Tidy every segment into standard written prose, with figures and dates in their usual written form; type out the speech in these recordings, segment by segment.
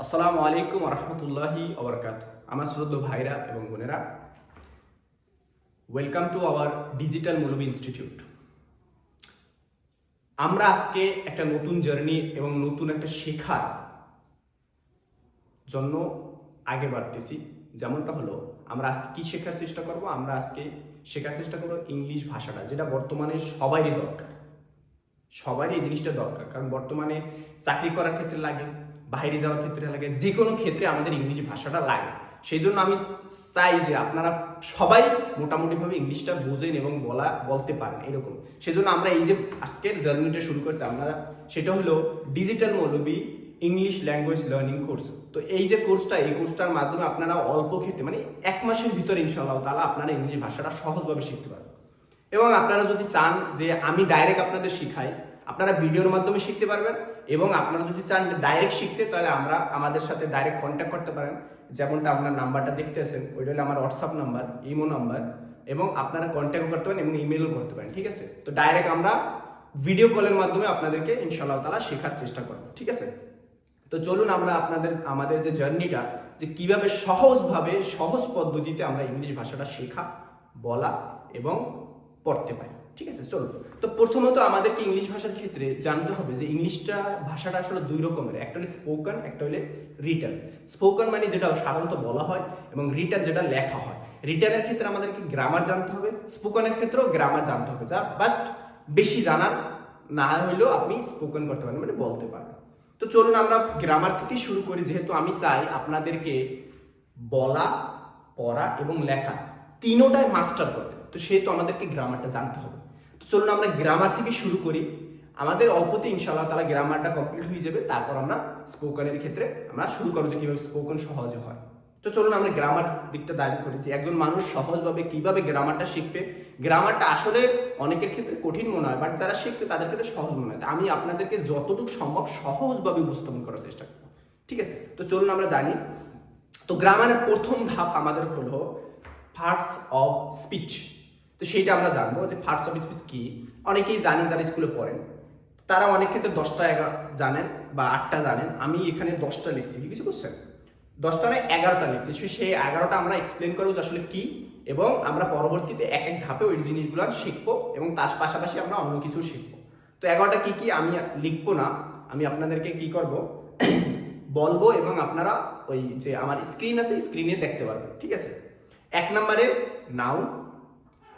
আসসালামু আলাইকুম রহমতুল্লাহি ওবরাকাত। আমার শ্রদ্ধেয় ভাইরা এবং বোনেরা, welcome to our digital Maulvi institute. আমরা আজকে একটা নতুন জার্নি এবং নতুন একটা শেখার জন্য আগে বাড়তেছি। যেমনটা হলো, আমরা আজকে কি শেখার চেষ্টা করব? আমরা আজকে শেখার চেষ্টা করবো ইংলিশ ভাষাটা, যেটা বর্তমানে সবারই দরকার। সবারই এই জিনিসটা দরকার, কারণ বর্তমানে চাকরি করার ক্ষেত্রে লাগে, বাইরে যাওয়ার ক্ষেত্রে লাগে, যে কোনো ক্ষেত্রে আমাদের ইংরেজি ভাষাটা লাগে। সেই জন্য আমি চাই যে আপনারা সবাই মোটামুটিভাবে ইংলিশটা বোঝেন এবং বলতে পারেন এরকম। সেজন্য আমরা এই যে আজকের জার্নিটা শুরু করছি আমরা, সেটা হলো ডিজিটাল মৌলবী ইংলিশ ল্যাঙ্গুয়েজ লার্নিং কোর্স। তো এই যে কোর্সটা, এই কোর্সটার মাধ্যমে আপনারা অল্প ক্ষেত্রে মানে 1 মাসের ভিতরে ইনশাআল্লাহ তাআলা আপনারা ইংলিশ ভাষাটা সহজভাবে শিখতে পারবেন। এবং আপনারা যদি চান যে আমি ডাইরেক্ট আপনাদের শিখাই, আপনারা ভিডিওর মাধ্যমে শিখতে পারবেন। এবং আপনারা যদি চান ডাইরেক্ট শিখতে, তাহলে আমাদের সাথে ডাইরেক্ট কন্ট্যাক্ট করতে পারেন। যেমনটা আপনার নাম্বারটা দেখতে আছেন, ওইটা হলো আমার হোয়াটসঅ্যাপ নাম্বার, ইমো নাম্বার, এবং আপনারা কন্ট্যাক্ট করতে পারেন এবং ইমেলও করতে পারেন। ঠিক আছে? তো ডাইরেক্ট আমরা ভিডিও কলের মাধ্যমে আপনাদেরকে ইনশাআল্লাহ তাআলা শেখার চেষ্টা করব। ঠিক আছে? তো চলুন আমরা আমাদের যে জার্নিটা, যে কিভাবে সহজভাবে সহজ পদ্ধতিতে আমরা ইংলিশ ভাষাটা শেখা, বলা এবং পড়তে পারি। ঠিক আছে? চলুন। তো প্রথমত আমাদেরকে ইংলিশ ভাষার ক্ষেত্রে জানতে হবে যে ভাষাটা আসলে 2 রকমের, একটা হলো স্পোকেন, একটা হলো রিটেন। স্পোকেন মানে যেটা সাধারণত বলা হয়, এবং রিটেন যেটা লেখা হয়। রিটেনের ক্ষেত্রে আমাদেরকে গ্রামার জানতে হবে, স্পোকেনের ক্ষেত্রেও গ্রামার জানতে হবে, বাট বেশি জানার না হইলেও আপনি স্পোকেন করতে পারেন, মানে বলতে পারেন। তো চলুন আমরা গ্রামার থেকে শুরু করি, যেহেতু আমি চাই আপনাদেরকে বলা, পড়া এবং লেখা তিনোটাই মাস্টার করতে। তো সেহেতু আমাদেরকে গ্রামারটা জানতে হবে। তো চলুন আমরা গ্রামার থেকে শুরু করি। আমাদের অল্পতে ইনশাআল্লাহ তাআলা গ্রামারটা কমপ্লিট হয়ে যাবে। তারপর আমরা স্পোকেনের ক্ষেত্রে আমরা শুরু করবো যে কীভাবে স্পোকেন সহজে হয়। তো চলুন আমরা গ্রামার দিকটা দাবি করি যে একজন মানুষ সহজভাবে কিভাবে গ্রামারটা শিখবে। গ্রামারটা আসলে অনেকের ক্ষেত্রে কঠিন মনে হয়, বাট যারা শিখছে তাদের ক্ষেত্রে সহজ মনে হয়। আমি আপনাদেরকে যতটুকু সম্ভব সহজভাবে উপস্থাপন করার চেষ্টা করব। ঠিক আছে? তো চলুন আমরা জানি। তো গ্রামারের প্রথম ধাপ আমাদের হলো পার্টস অফ স্পিচ। তো সেইটা আমরা জানবো যে পার্টস অফ স্পিচ কি। অনেকেই জানেন যারা স্কুলে পড়েন, তারা অনেক ক্ষেত্রে 10টা জানেন বা 8টা জানেন। আমি এখানে 10টা লিখছি, কি কিছু বুঝছেন? 10টা নয়, 11টা লিখছি। সেই 11টা আমরা এক্সপ্লেন করবো যে আসলে কি, এবং আমরা পরবর্তীতে এক এক ধাপে ওই জিনিসগুলো শিখবো, এবং তার পাশাপাশি আমরা অন্য কিছু শিখবো। তো 11টা কি কি আমি লিখবো না, আমি আপনাদেরকে কি করব বলবো, এবং আপনারা ওই যে আমার স্ক্রিন আছে স্ক্রিনে দেখতে পারবেন। ঠিক আছে? 1 নম্বরে নাউন,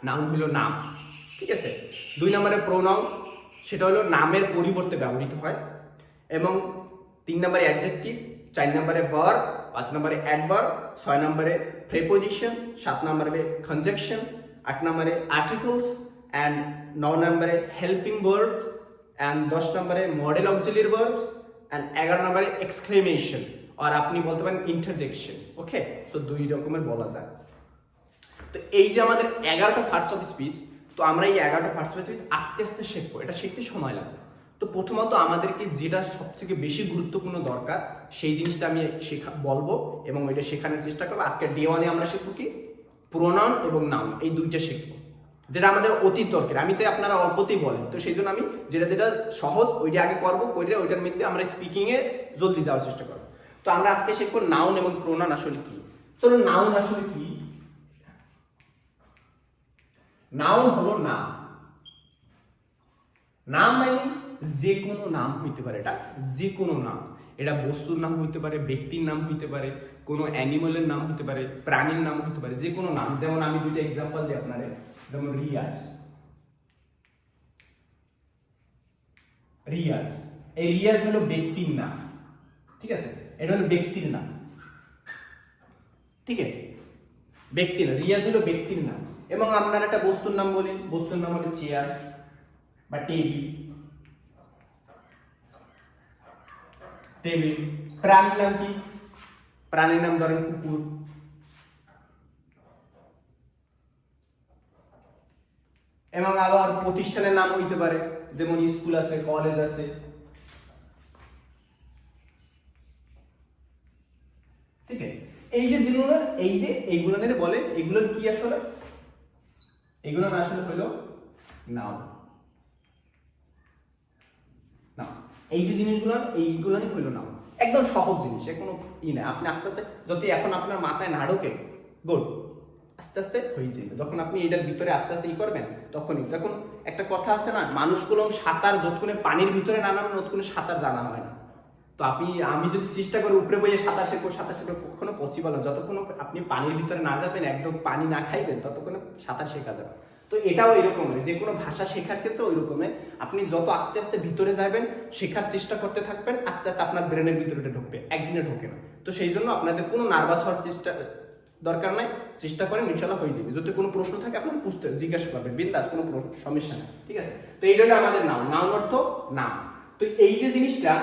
নাউন হলো নাম। ঠিক আছে? 2 নম্বরে প্রোনাউন, সেটা হলো নামের পরিবর্তে ব্যবহৃত হয়। এবং 3 নম্বরে অ্যাডজেক্টিভ, 4 নম্বরে ভার্ব, 5 নম্বরে অ্যাডভার্ব, 6 নম্বরে প্রিপোজিশন, 7 নম্বরে কনজাংশন, 8 নম্বরে আর্টিকলস, অ্যান্ড 9 নম্বরে হেল্পিং ভার্বস, অ্যান্ড 10 নম্বরে মডেল অক্সিলিয়ারি ভার্বস, অ্যান্ড 11 নম্বরে এক্সক্লেমেশন, আর আপনি বলতে পারেন ইন্টারজেকশন। ওকে? সো 2 রকমের বলা যায়। তো এই যে আমাদের 11টা পার্টস অফ স্পিচ, তো আমরা এই 11টা পার্টস অফ স্পিচ আস্তে আস্তে শিখবো। এটা শিখতে সময় লাগবে। তো প্রথমত আমাদেরকে যেটা সবথেকে বেশি গুরুত্বপূর্ণ দরকার, সেই জিনিসটা আমি বলবো এবং ওইটা শেখানোর চেষ্টা করবো। আজকে ডে 1-এ আমরা শিখবো কি, প্রোনাউন এবং নাউন, এই 2টা শিখবো, যেটা আমাদের অতি দরকার। আমি চাই আপনারা অল্পতেই বলেন। তো সেই জন্য আমি যেটা যেটা সহজ ওইটা আগে করবো, করে ওইটার মধ্যে আমরা স্পিকিংয়ে জলদি যাওয়ার চেষ্টা করবো। তো আমরা আজকে শিখবো নাউন এবং প্রোনাউন আসলে কি। চলো, নাউন আসলে কি। নাউন হলো নাম। নাম মানে যে কোনো নাম হইতে পারে, এটা যে কোনো নাম। এটা বস্তুর নাম হইতে পারে, ব্যক্তির নাম হইতে পারে, কোনো অ্যানিমালের নাম হইতে পারে, প্রাণীর নাম হইতে পারে, যে কোনো নাম। যেমন আমি 2টা এক্সাম্পল দিই আপনারে। যেমন রিয়াজ, রিয়াজ, এই রিয়াজ হলো ব্যক্তির নাম। ঠিক আছে? এটা হলো ব্যক্তির নাম। ঠিক আছে? ব্যক্তির নাম, রিয়াজ হলো ব্যক্তির নাম। এবং আপনার একটা বস্তুর নাম বলি, বস্তুর নাম হলো চেয়ার বা টেবিল। টেবিল। প্রাণীর নাম কি? প্রাণীর নাম ধরেন কুকুর। এবং আবার প্রতিষ্ঠানের নাম হইতে পারে, যেমন স্কুল আছে, কলেজ আছে। ঠিক আছে? এই যে যেগুলো, এইগুলো বলে, এগুলোর কি আসলে? এগুলো আসলে হলো নাউন। এই যে জিনিসগুলো, এইগুলোই হইলো নাউন। একদম সহজ জিনিস, কোনো না। আপনি আস্তে আস্তে যদি এখন আপনার মাথায় না ঢোকে, গুড, আস্তে আস্তে হয়ে যাবে। যখন আপনি এটার ভিতরে আস্তে আস্তে করবেন তখনই। দেখুন একটা কথা আছে না, মানুষগুলো সাঁতার যতক্ষণে পানির ভিতরে না নামে ততক্ষণে সাঁতার জানা হয় না। তো আমি যদি চেষ্টা করি উপরে বইয়ে সাঁতার শিখবো কখনো পসিবল না। যতক্ষণ আপনি পানির ভিতরে না যাবেন, একদম পানি না খাইবেন, ততক্ষণে সাঁতার শেখা যাবে। তো এটাও এরকম, যে কোনো ভাষা শেখার ক্ষেত্রে ওই রকমের আপনি যত আস্তে আস্তে ভিতরে যাবেন, শেখার চেষ্টা করতে থাকবেন, আস্তে আস্তে আপনার ব্রেনের ভিতরে এটা ঢুকবে, একদিনে ঢোকে না। তো সেই জন্য আপনাদের কোনো নার্ভাস হওয়ার দরকার নাই, চেষ্টা করেন, ইনশাল্লাহ হয়ে যাবে। যদি কোনো প্রশ্ন থাকে আপনার জিজ্ঞাসা করবেন, বিন্দাস, কোনো সমস্যা নেই, ঠিক আছে। তো এইটা হলো আমাদের নাউন। নাউন অর্থ নাম। তো এই যে জিনিসটা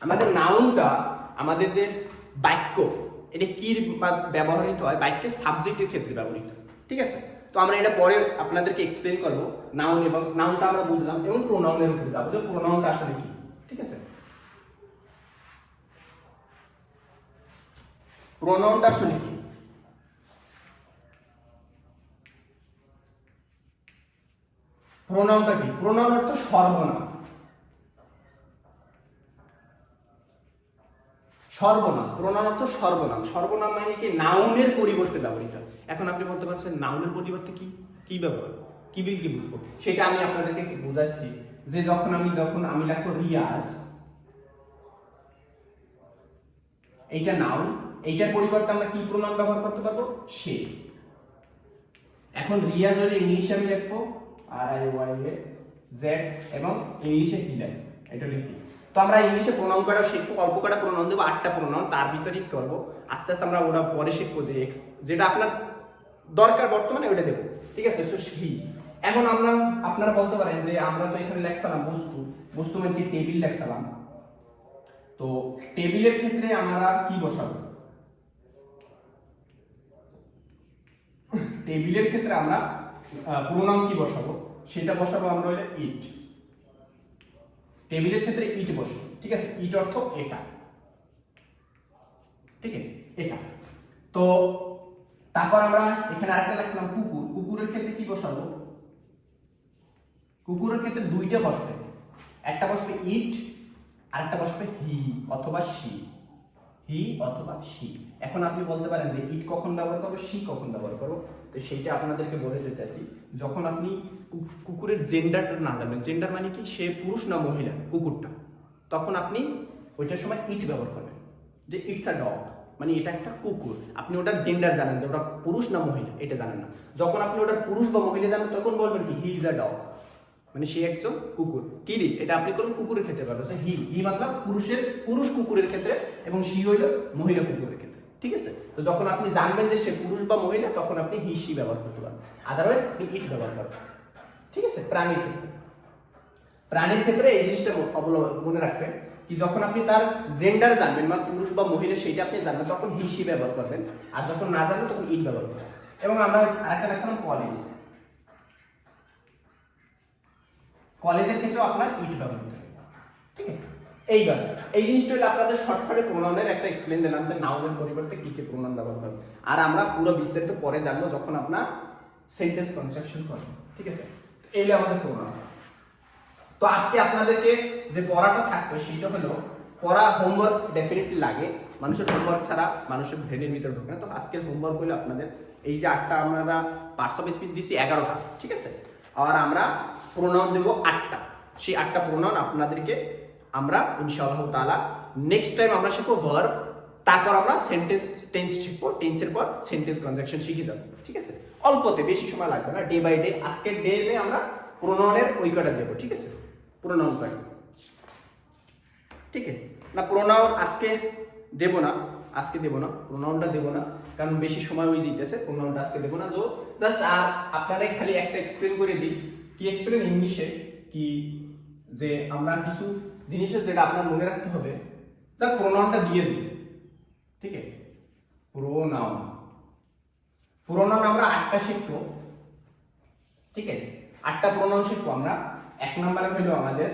আমাদের নাউনটা, আমাদের যে বাক্য, এটা কি ব্যবহৃত হয়, বাক্যের সাবজেক্টের ক্ষেত্রে ব্যবহৃত, ঠিক আছে। তো আমরা এটা পরে আপনাদেরকে এক্সপ্লেন করবো। নাউন এবং নাউনটা আমরা বুঝলাম, এবং প্রোনাউনের উপরে যাবো যে প্রোনাউনটা আসলে কি, ঠিক আছে। প্রোনাউনটা আসলে কি? প্রোনাউনটা কি? প্রোনাউন অর্থ সর্বনাম। সর্বনাম, প্রোনাউন অর্থ সর্বনাম। সর্বনাম মানে কি? নাউনের পরিবর্তে ব্যবহৃত। এখন আপনি বলতে পারছেন নাউনের পরিবর্তে কি কি ব্যবহার, কি বিল কি বুঝবো, সেটা আমি আপনাদেরকে বোঝাচ্ছি। যে যখন আমি লিখবো রিয়াজ, এইটা নাউন, এইটার পরিবর্তে আমরা কি প্রোনাউন ব্যবহার করতে পারবো? সে। এখন রিয়াজ হলে ইংলিশে আমি লিখবো RIYAZ, এবং ইংলিশে কি লিখবো, এটা লিখি। তো আমরা ইংলিশে প্রোনাউন করা শিখবো, অল্প কটা প্রোনাউন দেবো, 8টা প্রোনাউন, তার ভিতরেই করবো। আস্তে আস্তে আমরা ওটা পরে শিখবো, যে যেটা আপনার দরকার বর্তমানে ওটা দেবো, ঠিক আছে। So he. এখন আপনারা বলতে পারেন যে আমরা তো এখানে লেখছিলাম বস্তু মানে কি? টেবিল লেখছিলাম। তো টেবিলের ক্ষেত্রে আমরা কি বসাবো? টেবিলের ক্ষেত্রে আমরা প্রোনাউন কি বসাবো? সেটা বসাবো আমরা হলে ইট। টেবিলের ক্ষেত্রে ইট বসবে, ঠিক আছে। ইট অর্থ এটা, ঠিক আছে, এটা। তো তারপর আমরা এখানে আরেকটা লিখছিলাম কুকুর। কুকুরের ক্ষেত্রে কি বসাবো? কুকুরের ক্ষেত্রে দুইটা বসবে, একটা বসবে ইট, আরেকটা বসবে হি অথবা শি। হি অথবা শি। এখন আপনি বলতে পারেন যে ইট কখন ব্যবহার করবো, শি কখন ব্যবহার করবো। তো সেইটা আপনাদেরকে বলে দিতেছি। যখন আপনি কুকুরের জেন্ডারটা না জানবেন, জেন্ডার মানে কি, সে পুরুষ না মহিলা কুকুরটা, তখন আপনি ওইটার সময় ইট ব্যবহার করবেন, যে ইটস আ ডগ, মানে এটা একটা কুকুর। আপনি ওটার জেন্ডার জানেন যে ওটা পুরুষ না মহিলা, এটা জানেন না। যখন আপনি ওটার পুরুষ বা মহিলা জানেন, তখন বলবেন কি, হি ইজ আ ডগ, মানে সে একজন কুকুর। কি রে, এটা আপনি করুন কুকুরের ক্ষেত্রে পাবেন। হি মানে পুরুষ কুকুরের ক্ষেত্রে, এবং শি হইল মহিলা কুকুরের ক্ষেত্রে, ঠিক আছে। তো যখন আপনি জানবেন যে সে পুরুষ বা মহিলা, তখন আপনি হি শি ব্যবহার করতে পারেন, আদারওয়াইজ আপনি ইট ব্যবহার করবেন, ঠিক আছে। প্রাণীর ক্ষেত্রে এই জিনিসটা মনে রাখবেন কি, যখন আপনি তার জেন্ডার জানবেন, বা পুরুষ বা মহিলা সেইটা আপনি জানবেন, তখন হি শি ব্যবহার করবেন, আর যখন না জানবেন তখন ইট ব্যবহার করবেন। এবং আমরা আরেকটা দেখছিলাম কলেজ। কলেজের ক্ষেত্রেও আপনার ইট ব্যবহার করতে হবে, ঠিক আছে। এই জিনিসটা হলো আপনাদের শর্টকাটে প্রোনাউনের একটা এক্সপ্লেন দিলাম, যে নাউনের পরিবর্তে কি কি প্রোনাউন ব্যবহার করবে। আর আমরা পুরো বিস্তারিত পরে জানবো যখন আপনার সেন্টেন্স কনস্ট্রাকশন করবেন, ঠিক আছে। এই হলো আমাদের প্রোনাউন। তো আজকে আপনাদেরকে যে পড়াটা থাকবে সেটা হলো, পড়া হোমওয়ার্ক ডেফিনেটলি লাগে, মানুষের হোমওয়ার্ক ছাড়া মানুষের ব্রেনের ভিতরে ঢোকে না। তো আজকের হোমওয়ার্ক হলো আপনাদের এই যে 8টা আমরা পার্টস অফ স্পিচ দিছি 11টা, ঠিক আছে। আর আমরা প্রোনাউন দেবো 8টা। সেই 8টা প্রোনাউন আপনাদেরকে আমরা ইনশাআল্লাহ তাআলা নেক্সট টাইম আমরা শিখবো ভার্ব, তারপর আমরা টেন্স শিখবো, টেন্সের পর সেন্টেন্স কনজাংশন শিখে যাবো, ঠিক আছে। অল্পতে, বেশি সময় লাগবে না, ডে বাই ডে। আজকের ডে আমরা প্রোনাউনের ওই কটা দেবো, ঠিক আছে। প্রোনাউন কটা, ঠিক আছে না। প্রোনাউন আজকে দেবো না, প্রোনাউনটা দেবো না, কারণ বেশি সময় হয়ে যেতেছে। প্রোনাউনটা আজকে দেবো না। জাস্ট আপনাদের খালি একটা এক্সপ্লেন করে দিই। কি এক্সপ্লেন? ইংলিশে কি, যে আমরা কিছু জিনিসের যেটা আপনার মনে রাখতে হবে, তার প্রোনাউনটা দিয়ে দিই, ঠিক আছে। প্রোনাউন আমরা 8টা শিখবো, ঠিক আছে। 8টা প্রোনাউন শিখবো আমরা। 1 নম্বরে হইলো আমাদের,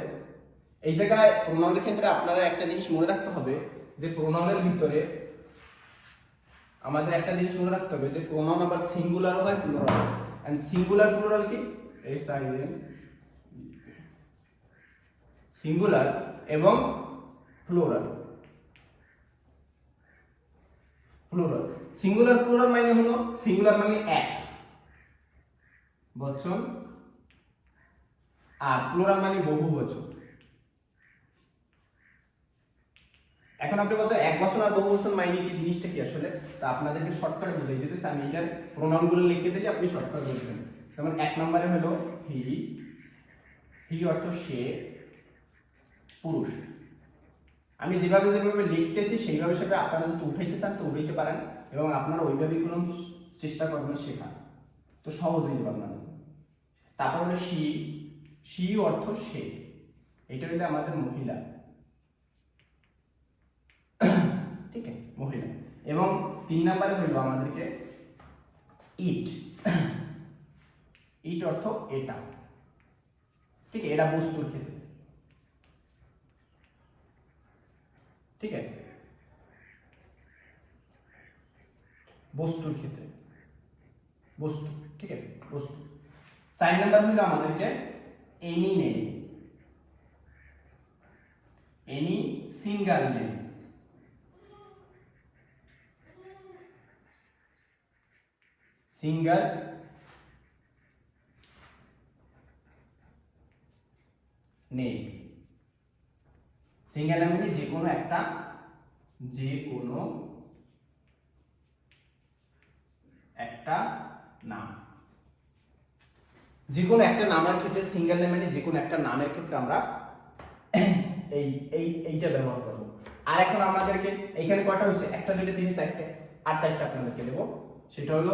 এই জায়গায় প্রোনাউনের ক্ষেত্রে আপনারা একটা জিনিস মনে রাখতে হবে, যে প্রোনাউনের ভিতরে আমাদের একটা জিনিস মনে রাখতে হবে, যে প্রোনাউন আবার সিঙ্গুলার হয়, প্লুরাল হয়। এন্ড সিঙ্গুলার প্লুরাল কি? SIN, সিঙ্গুলার এবং প্লুরাল, প্লুরাল। সিঙ্গুলার প্লুরাল মানে হলো সিঙ্গুলার মানে এক বচন আর প্লুরাল মানে বহু বচন। এখন আপনি বলতে এক বচন আর বহু বচন মানে কি জিনিসটা কি আসলে, তা আপনাদেরকে শর্টকাটে বুঝাই দিতেছি। আমি এটার প্রোনাউনগুলো লিখে দিলে আপনি শর্টকাট বুঝবেন। যেমন এক নম্বরে হলো হি, হি অর্থ সে, পুরুষ। আমি যেভাবে যেভাবে লিখতেছি সেইভাবে সেটা আপনারা যদি উঠাইতে চান তো উঠাইতে পারেন, এবং আপনারা ওইভাবেই কোনো চেষ্টা করবেন শেখার, তো সহজ হয়ে যাবে আপনাদের। তারপর হলো সি, সি অর্থ সে, এটা হলো আমাদের মহিলা, ঠিক আছে, মহিলা। এবং 3 নম্বরে হলো আমাদেরকে ইট, ইট অর্থ এটা, ঠিক আছে, এটা বস্তুর ক্ষেত্রে, ঠিক আছে, বস্তুর ক্ষেত্রে, বস্তু, ঠিক আছে, বস্তু। 4 নাম্বার হলো আমাদেরকে any name, any single name, single name. Single name মানে যে কোনো একটা, যে কোনো একটা নাম, যে কোনো একটা নামের ক্ষেত্রে সিঙ্গেল নেম মানে যে কোনো একটা নামের ক্ষেত্রে আমরা এইটা ব্যবহার করব। আর এখন আমাদেরকে এইখানে কয়টা হয়েছে, একটা দুইটা তিন চারটে, আর চারটা আপনাদেরকে দেবো। সেটা হলো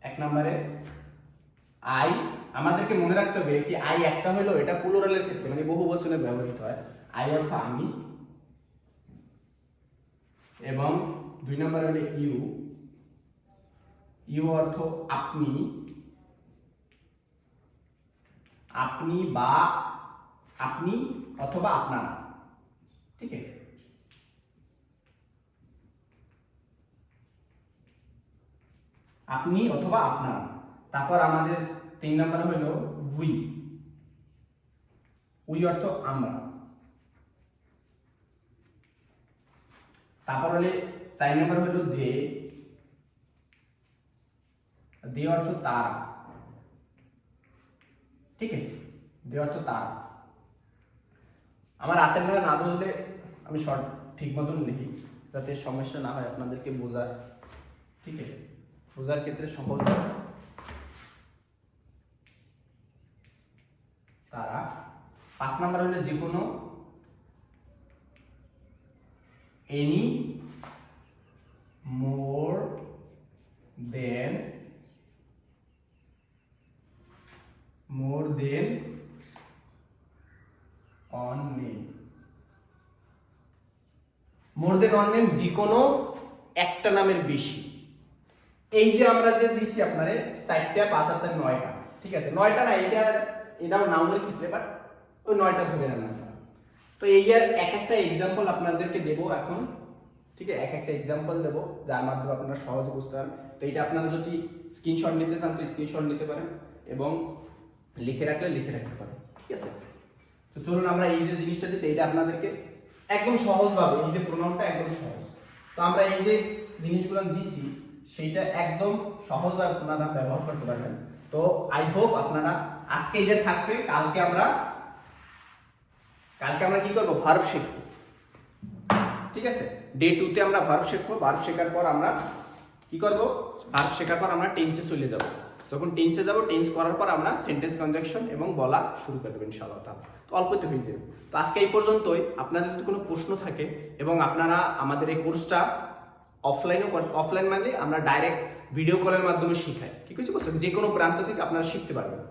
এক নম্বরে আই, আমাদেরকে মনে রাখতে হবে কি আই একটা হলো এটা প্লুরালের ক্ষেত্রে মানে বহু বচনে ব্যবহৃত হয়। আই অর্থ আমি, এবং 2 নম্বরে হলো ইউ, ইউ অর্থ আপনি, আপনি বা আপনি অথবা আপনারা, ঠিক আছে। আপনি অথবা আপনারা। তারপর আমাদের 3 নম্বরে হলো উই, উই অর্থ আমরা। তারপর হলে 4 নম্বর হলো দে, দে অর্থ তারা, ঠিক আছে, দে অর্থ তারা। আমার হাতের লেখা না বুঝলে আমি শর্ট ঠিক মতন লিখি যাতে সমস্যা না হয় আপনাদেরকে বোঝার, ঠিক আছে, বোঝার ক্ষেত্রে সহজ হয়। তারা। 5 নাম্বার হলো যে কোনো, any more than, more than one name, more than one name যে কোনো একটা নামের বেশি। এই যে আমরা যে দিছি আপনারে 4টা 5 আছে 9টা, ঠিক আছে, 9টা না, এটাও নাউনের ক্ষেত্রে, বাট ওই 9টা ধরে নেন আপনারা। তো এই এর এক একটা এক্সাম্পল আপনাদেরকে দেব এখন, ঠিক আছে, এক একটা এক্সাম্পল দেব যার মাধ্যমে আপনারা সহজে বুঝতে পারেন। তো এটা আপনারা যদি স্ক্রিনশট নিতে চান তো স্ক্রিনশট নিতে পারেন, এবং লিখে রাখলে লিখে রাখতে পারেন, ঠিক আছে। তো চলুন আমরা এই যে জিনিসটা দিচ্ছি এইটা আপনাদেরকে একদম সহজভাবে, এই যে প্রোনাউনটা একদম সহজ, তো আমরা এই যে জিনিসগুলো দিছি সেইটা একদম সহজভাবে আপনারা ব্যবহার করতে পারবেন। তো আই হোপ আপনারা আজকে এটা থাকবে, কালকে আমরা কি করব, ভার্ব শিখব, ঠিক আছে। ডে 2 তে আমরা ভার্ব শিখবো। ভার্ব শেখার পর আমরা কি করব, ভার্ব শেখার পর আমরা টেন্সে চলে যাব। যখন টেন্সে যাব, টেন্স করার পর আমরা সেন্টেন্স কনজাংশন এবং বলা শুরু করে দেব ইনশাআল্লাহ তাআলা। তো অল্পতে হয়ে যাবে। তো আজকে এই পর্যন্তই। আপনাদের যদি কোনো প্রশ্ন থাকে, এবং আপনারা আমাদের এই কোর্সটা অফলাইন মানে আমরা ডাইরেক্ট ভিডিও কলের মাধ্যমে শিখাই, ঠিক আছে, বুঝছেন, যে কোনো প্রান্ত থেকে আপনারা শিখতে পারবেন।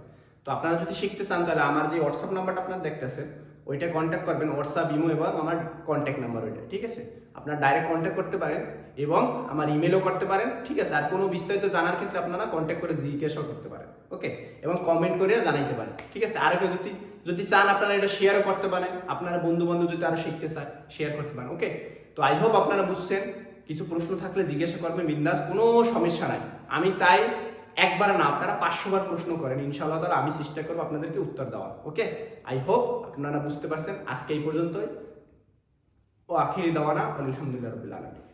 তো আপনারা যদি শিখতে চান তাহলে আমার যে হোয়াটসঅ্যাপ নাম্বারটা আপনারা দেখতেছেন ওইটা কন্ট্যাক্ট করবেন, হোয়াটসঅ্যাপ, ইমো এবং আমার কন্ট্যাক্ট নাম্বার ওইটা, ঠিক আছে। আপনারা ডাইরেক্ট কন্ট্যাক্ট করতে পারেন এবং আমার ইমেলও করতে পারেন, ঠিক আছে। আর কোনো বিস্তারিত জানার ক্ষেত্রে আপনারা কন্ট্যাক্ট করে জিজ্ঞাসাও করতে পারেন, ওকে, এবং কমেন্ট করে জানাইতে পারেন, ঠিক আছে। আর কেউ যদি চান আপনারা এটা শেয়ারও করতে পারেন, আপনারা বন্ধু বান্ধব যদি আরো শিখতে চায় শেয়ার করতে পারেন, ওকে। তো আই হোপ আপনারা বুঝছেন। কিছু প্রশ্ন থাকলে জিজ্ঞাসা করবেন বিন্দাস, কোনো সমস্যা নাই। আমি চাই একবার না আপনারা 500 বার প্রশ্ন করেন, ইনশাআল্লাহ তাআলা আমি চেষ্টা করব আপনাদেরকে উত্তর দেওয়ার, ওকে। আই হোপ আপনারা বুঝতে পারছেন। আজকে এই পর্যন্তই। ও আখিরি দাওয়ানা আলহামদুলিল্লাহ রাব্বিল আলামিন।